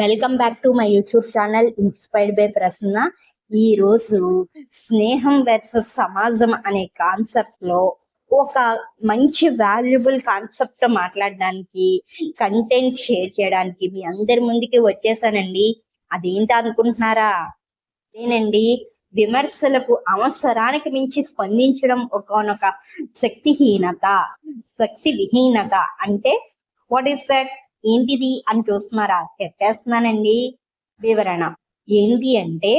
Welcome back to my YouTube channel inspired by Prasanna. ఈ రోజు స్నేహం వర్సెస్ సమాజం అనే కాన్సెప్ట్ లో ఒక మంచి వాల్యుబుల్ కాన్సెప్ట్ మాట్లాడడానికి, కంటెంట్ షేర్ చేయడానికి మీ అందరి ముందుకి వచ్చేసానండి. అదేంటి అనుకుంటున్నారా? అదేనండి, విమర్శలకు అవసరానికి మించి స్పందించడం ఒకనొక శక్తి విహీనత. అంటే వాట్ ఈస్ దట్? ఏంటిది అని చూస్తున్నారా? చెప్పేస్తున్నానండి. వివరణ ఏంటి అంటే,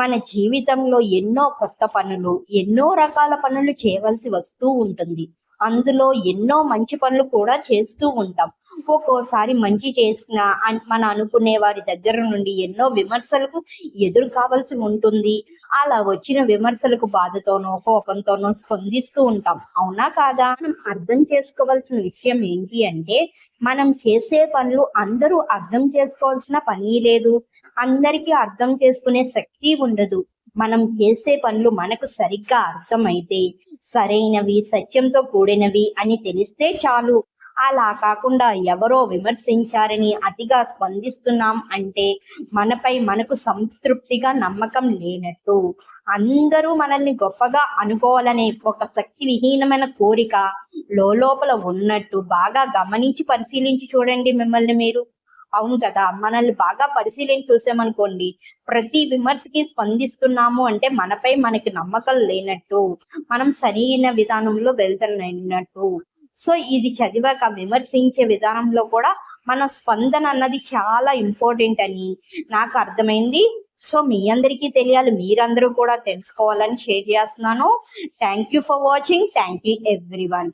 మన జీవితంలో ఎన్నో కొత్త పనులు, ఎన్నో రకాల పనులు చేయవలసి వస్తూ ఉంటుంది. అందులో ఎన్నో మంచి పనులు కూడా చేస్తూ ఉంటాం. ఒక్కోసారి మంచి చేసిన మన అనుకునే వారి దగ్గర నుండి ఎన్నో విమర్శలకు ఎదురు కావాల్సి ఉంటుంది. అలా వచ్చిన విమర్శలకు బాధతోనో కోపంతోనో స్పందిస్తూ ఉంటాం. అవునా కాదా? మనం అర్థం చేసుకోవాల్సిన విషయం ఏంటి అంటే, మనం చేసే పనులు అందరూ అర్థం చేసుకోవాల్సిన పని లేదు. అందరికీ అర్థం చేసుకునే శక్తి ఉండదు. మనం చేసే పనులు మనకు సరిగ్గా అర్థమైతే, సరైనవి, సత్యంతో కూడినవి అని తెలిస్తే చాలు. అలా కాకుండా ఎవరో విమర్శించారని అతిగా స్పందిస్తున్నాం అంటే మనపై మనకు సంతృప్తిగా నమ్మకం లేనట్టు. అందరూ మనల్ని గొప్పగా అనుకోవాలనే ఒక శక్తి విహీనమైన కోరిక లోపల ఉన్నట్టు బాగా గమనించి పరిశీలించి చూడండి మిమ్మల్ని మీరు. అవును కదా, మనల్ని బాగా పరిశీలించి చూసామనుకోండి, ప్రతి విమర్శకి స్పందిస్తున్నాము అంటే మనపై మనకి నమ్మకం లేనట్టు, మనం సరైన విధానంలో వెళ్తున్నట్టు. సో ఇది చదివాక విమర్శించే విధానంలో కూడా మన స్పందన అన్నది చాలా ఇంపార్టెంట్ అని నాకు అర్థమైంది. సో మీ అందరికీ తెలియాలి, మీరందరూ కూడా తెలుసుకోవాలని షేర్ చేస్తున్నాను. Thank you for watching. Thank you everyone.